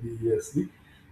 BESD।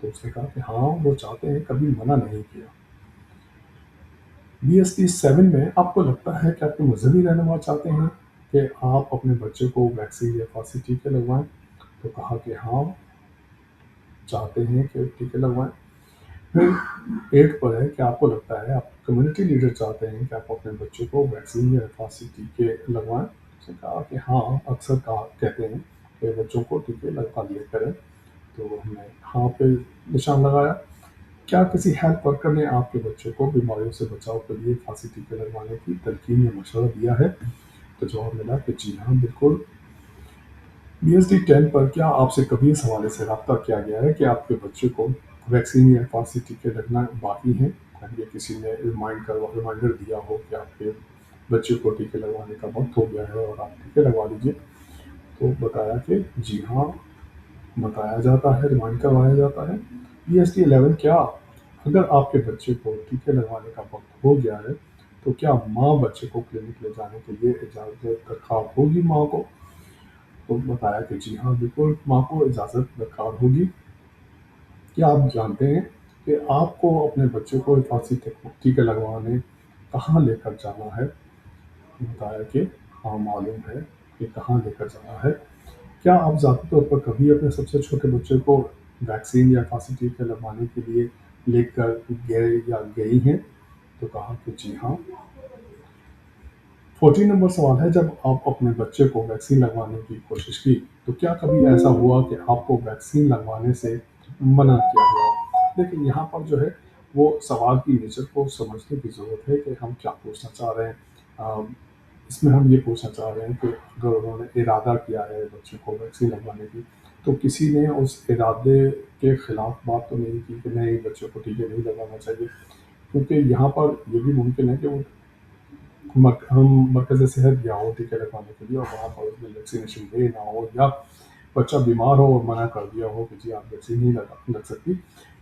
تو اس نے کہا کہ ہاں وہ چاہتے ہیں، کبھی منع نہیں کیا۔ BST 7 میں آپ کو لگتا ہے کہ آپ کے مذہبی رہنما چاہتے ہیں کہ آپ اپنے بچے کو ویکسین یا خاصی ٹیکے لگوائیں؟ تو کہا کہ ہاں چاہتے ہیں کہ ٹیکے لگوائیں۔ پھر 8 پر ہے کہ آپ کو لگتا ہے، آپ کمیونٹی لیڈر چاہتے ہیں کہ آپ اپنے بچوں کو ویکسین یا خاصی ٹیکے لگوائیں؟ اس نے کہا کہ ہاں اکثر کہتے ہیں کہ بچوں کو ٹیکے لگوا لیا کریں۔ تو ہم نے ہاں پہ نشان لگایا۔ کیا کسی ہیلتھ ورکر نے آپ کے بچے کو بیماریوں سے بچاؤ کے لیے خاصی ٹیکے لگوانے کی تلقین یا مشورہ دیا ہے؟ تو جواب ملا کہ جی ہاں بالکل۔ BST 10 پر کیا آپ سے کبھی اس حوالے سے رابطہ کیا گیا ہے کہ آپ کے بچے کو ویکسین یا خاصی ٹیکے لگنا باقی ہیں؟ یا کسی نے ریمائنڈر دیا ہو کہ آپ کے بچے کو ٹیکے لگوانے کا وقت ہو گیا ہے اور آپ ٹیکے لگوا لیجیے؟ تو بتایا کہ جی ہاں بتایا جاتا ہے، ریمائنڈ کروایا جاتا ہے۔ BST 11 کیا اگر آپ کے بچے کو ٹیکے لگوانے کا وقت ہو گیا ہے تو کیا ماں بچے کو کلینک لے جانے کے لیے اجازت درکار ہوگی ماں کو؟ تو بتایا کہ جی ہاں بالکل ماں کو اجازت درکار ہوگی۔ کیا آپ جانتے ہیں کہ آپ کو اپنے بچے کو حفاظتی ٹیکے لگوانے کہاں لے کر جانا ہے؟ بتایا کہ ہاں معلوم ہے کہ کہاں لے کر جانا ہے۔ کیا آپ ذاتی طور پر کبھی اپنے سب سے چھوٹے بچے کو ویکسین یا خاصی ٹیکے لگوانے کے لیے لے کر گئے یا گئی ہیں؟ تو کہا کہ جی ہاں۔ 14 نمبر سوال ہے، جب آپ اپنے بچے کو ویکسین لگوانے کی کوشش کی تو کیا کبھی ایسا ہوا کہ آپ کو ویکسین لگوانے سے منع کیا گیا؟ لیکن یہاں پر جو ہے وہ سوال کی نیچر کو سمجھنے کی ضرورت ہے کہ ہم کیا پوچھنا چاہ رہے ہیں۔ اس میں ہم یہ پوچھنا چاہ رہے ہیں کہ اگر انہوں نے ارادہ کیا ہے بچے کو ویکسین لگوانے کی تو کسی نے اس ارادے کے خلاف بات تو نہیں کی کہ نہیں بچے کو ٹیکے نہیں لگانا چاہیے، کیونکہ یہاں پر یہ بھی ممکن ہے کہ وہ ہم مرکز صحت گیا ہو ٹیکے لگوانے کے لیے اور وہاں پر اس میں ویکسینیشن ڈے نہ ہو، یا بچہ بیمار ہو اور منع کر دیا ہو کہ جی آپ ویکسین نہیں لگ سکتی،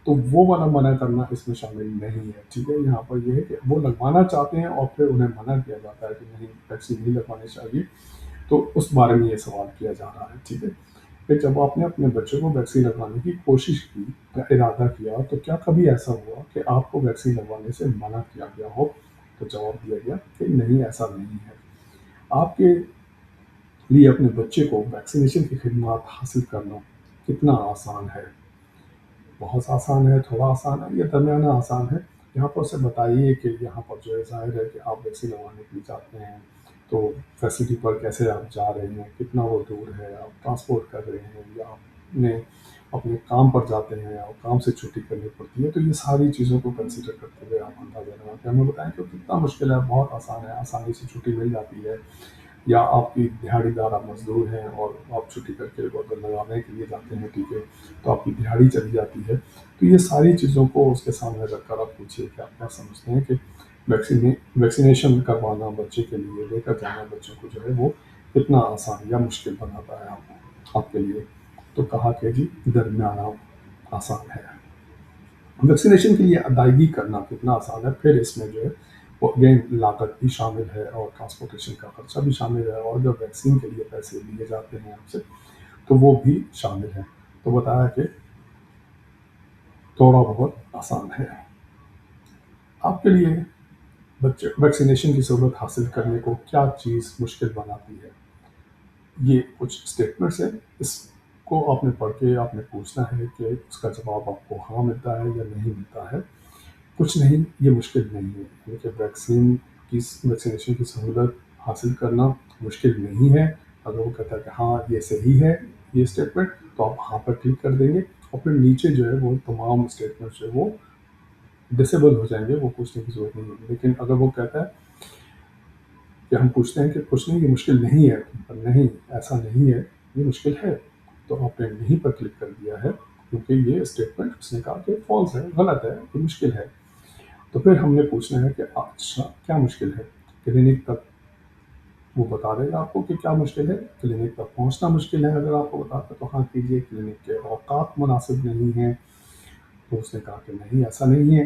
تو وہ والا منع کرنا اس میں شامل نہیں ہے۔ ٹھیک ہے، یہاں پر یہ ہے کہ وہ لگوانا چاہتے ہیں اور پھر انہیں منع کیا جاتا ہے کہ نہیں ویکسین نہیں لگوانی چاہیے، تو اس بارے میں یہ سوال کیا جا رہا ہے۔ ٹھیک ہے کہ جب آپ نے اپنے بچے کو ویکسین لگوانے کی کوشش کی یا ارادہ کیا تو کیا کبھی ایسا ہوا کہ آپ کو ویکسین لگوانے سے منع کیا گیا ہو؟ تو جواب دیا گیا کہ نہیں ایسا نہیں ہے۔ آپ کے لیے اپنے بچے کو ویکسینیشن کی خدمات حاصل کرنا کتنا آسان ہے؟ بہت آسان ہے، تھوڑا آسان ہے یا درمیانہ آسان ہے؟ یہاں پر اسے بتائیے کہ یہاں پر جو ہے ظاہر ہے کہ آپ ویکسین لگوانے کے لیے جاتے ہیں تو فیسلٹی پر کیسے آپ جا رہے ہیں، کتنا وہ دور ہے، آپ ٹرانسپورٹ کر رہے ہیں یا آپ نے اپنے کام پر جاتے ہیں اور کام سے چھٹی کرنی پڑتی ہے، تو یہ ساری چیزوں کو کنسیڈر کرتے ہوئے آپ اندازہ لگا کے ہمیں بتائیں کہ کتنا مشکل ہے، بہت آسان ہے، آسانی سے چھٹی مل جاتی ہے، یا آپ کی دہاڑی دار آپ مزدور ہیں اور آپ چھٹی کر کے اگر لگانے کے لیے جاتے ہیں ٹھیک ہے تو آپ کی دہاڑی چلی جاتی ہے۔ تو یہ ساری چیزوں کو اس کے سامنے رکھ کر آپ پوچھیے کہ آپ کیا سمجھتے ہیں کہ ویکسینیشن کروانا بچے کے لیے لے کر جانا بچوں کو جو ہے وہ کتنا آسان یا مشکل بناتا ہے آپ کے لیے؟ تو کہا کہ جی درمیانہ آسان ہے۔ ویکسینیشن کے لیے ادائیگی کرنا کتنا آسان ہے؟ پھر اس میں جو ہے وہ اگین لاگت بھی شامل ہے اور ٹرانسپورٹیشن کا خرچہ بھی شامل ہے، اور جب ویکسین کے لیے پیسے لیے جاتے ہیں آپ سے تو وہ بھی شامل ہے۔ تو بتایا کہ تھوڑا بہت آسان ہے۔ آپ کے لیے بچے ویکسینیشن کی سہولت حاصل کرنے کو کیا چیز مشکل بناتی ہے؟ یہ کچھ اسٹیٹمنٹس ہیں، اس کو آپ نے پڑھ کے آپ نے پوچھنا ہے کہ اس کا جواب آپ کو ہاں ملتا ہے یا نہیں ملتا ہے۔ کچھ نہیں، یہ مشکل نہیں ہے، کیونکہ ویکسینیشن کی سہولت حاصل کرنا مشکل نہیں ہے۔ اگر وہ کہتا ہے کہ ہاں یہ صحیح ہے یہ اسٹیٹمنٹ، تو آپ ہاں پر کلک کر دیں گے اور پھر نیچے جو ہے وہ تمام اسٹیٹمنٹ جو ہے وہ ڈسیبل ہو جائیں گے، وہ پوچھنے کی ضرورت نہیں ہے۔ لیکن اگر وہ کہتا ہے کہ ہم پوچھتے ہیں کہ کچھ نہیں یہ مشکل نہیں ہے، پر نہیں ایسا نہیں ہے یہ مشکل ہے، تو آپ نے نہیں پر کلک کر دیا ہے، کیونکہ یہ اسٹیٹمنٹ اس نے کہا کہ فالس ہے، غلط ہے، یہ مشکل ہے۔ تو پھر ہم نے پوچھنا ہے کہ اچھا کیا مشکل ہے؟ کلینک تک وہ بتا دے گا آپ کو کہ کیا مشکل ہے۔ کلینک تک پہنچنا مشکل ہے اگر آپ کو بتاتا تو ہاں کیجیے، کلینک کے اوقات مناسب نہیں ہیں، تو اس نے کہا کہ نہیں ایسا نہیں ہے،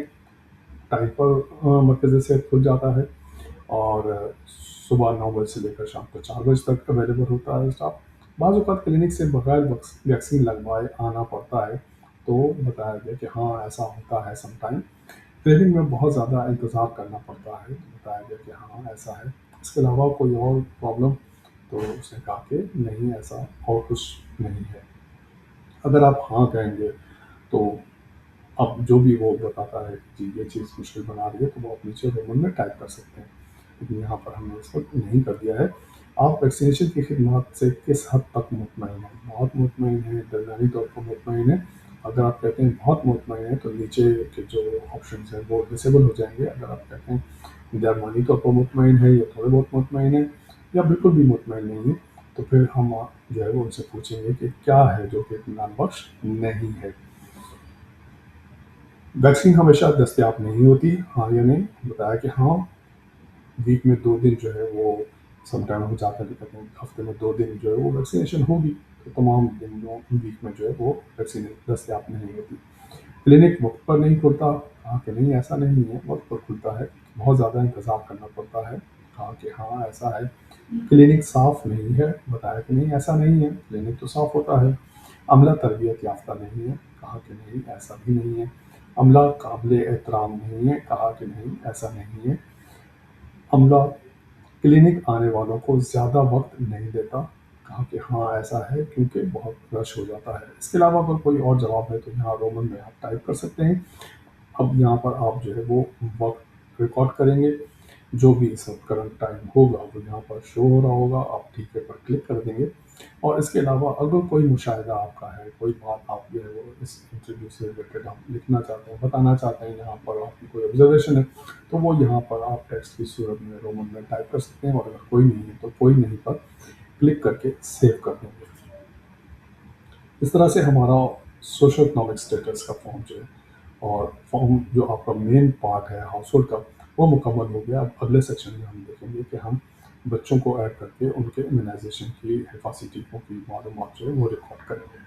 ٹائم پر مرکز صحت کھل جاتا ہے اور صبح 9 بجے سے لے کر شام کو 4 بجے تک اویلیبل ہوتا ہے اسٹاف۔ بعض اوقات کلینک سے بغیر ویکسین لگوائے آنا پڑتا ہے، تو بتایا گیا کہ ہاں ایسا ہوتا ہے سم ٹائم، کلینک میں بہت زیادہ انتظار کرنا پڑتا ہے، تو بتایا گیا کہ ہاں ایسا ہے، اس کے علاوہ کوئی اور پرابلم؟ تو اس نے کہا کہ نہیں ایسا اور کچھ نہیں ہے۔ اگر آپ ہاں کہیں گے تو اب جو بھی وہ بتاتا ہے کہ جی یہ چیز مشکل بنا رہی ہے تو وہ آپ نیچے رومن میں ٹائپ کر سکتے ہیں، لیکن یہاں پر ہم نے اس وقت نہیں کر دیا ہے۔ آپ ویکسینیشن کی خدمات سے کس حد تک مطمئن ہیں؟ بہت مطمئن ہیں، درمیانی طور پر مطمئن ہیں؟ اگر آپ کہتے ہیں بہت مطمئن ہیں تو نیچے کے جو آپشنس ہیں وہ ڈسیبل ہو جائیں گے۔ اگر آپ کہتے ہیں درمیانی طور پر مطمئن ہے یا تھوڑے بہت مطمئن ہے یا بالکل بھی مطمئن نہیں ہے، تو پھر ہم جو ہے وہ ان سے پوچھیں گے کہ کیا ہے جو کہ اطمینان بخش نہیں ہے۔ ویکسین ہمیشہ دستیاب نہیں ہوتی، ہاں یا نہیں؟ بتایا کہ ہاں ویک میں 2 دن جو ہے وہ سم ٹائم ہو جاتا ہے، لیکن ہفتے میں 2 دن جو ہے وہ ویکسینیشن ہوگی، تو تمام دنوں ویک میں جو ہے وہ ویکسین دستیاب نہیں ہوتی۔ کلینک وقت پر نہیں کھلتا، کہا کہ نہیں ایسا نہیں ہے، وقت پر کھلتا ہے، بہت زیادہ انتظار کرنا پڑتا ہے، کہا کہ ہاں ایسا ہے۔ کلینک صاف نہیں ہے، بتایا کہ نہیں ایسا نہیں ہے، کلینک تو صاف ہوتا ہے۔ عملہ تربیت یافتہ نہیں ہے، کہا کہ نہیں ایسا بھی نہیں ہے۔ عملہ قابل احترام نہیں ہے، کہا کہ نہیں ایسا نہیں ہے۔ عملہ کلینک آنے والوں کو زیادہ وقت نہیں دیتا، کہا کہ ہاں ایسا ہے کیونکہ بہت رش ہو جاتا ہے۔ اس کے علاوہ اگر کوئی اور جواب ہے تو یہاں رومن میں آپ ٹائپ کر سکتے ہیں۔ اب یہاں پر آپ جو ہے وہ وقت ریکارڈ کریں گے، جو بھی اس وقت کرنٹ ٹائم ہوگا وہ یہاں پر شو ہو رہا ہوگا، آپ ٹھیک ہے پر کلک کر دیں گے۔ اور اس کے علاوہ اگر کوئی مشاہدہ آپ کا ہے، کوئی بات آپ جو ہے وہ اس انٹرویو سے ریلیٹڈ آپ لکھنا چاہتے ہیں، بتانا چاہتے ہیں، یہاں پر آپ کی کوئی آبزرویشن ہے تو وہ یہاں پر آپ ٹیکسٹ کی صورت میں رومن میں ٹائپ کر سکتے ہیں، اور اگر کوئی نہیں ہے تو کوئی نہیں پر کلک کر کے سیو کر دیں گے۔ اس طرح سے ہمارا سوشل اکنامک اسٹیٹس کا فارم جو ہے، اور فارم جو آپ کا مین پارٹ ہے ہاؤس ہولڈ کا، وہ مکمل ہو گیا۔ اب اگلے سیکشن میں ہم دیکھیں گے کہ ہم بچوں کو ایڈ کر کے ان کے امیونائزیشن کی حفاظتی ٹیکوں کی معلومات جو ہے وہ ریکارڈ کریں گے۔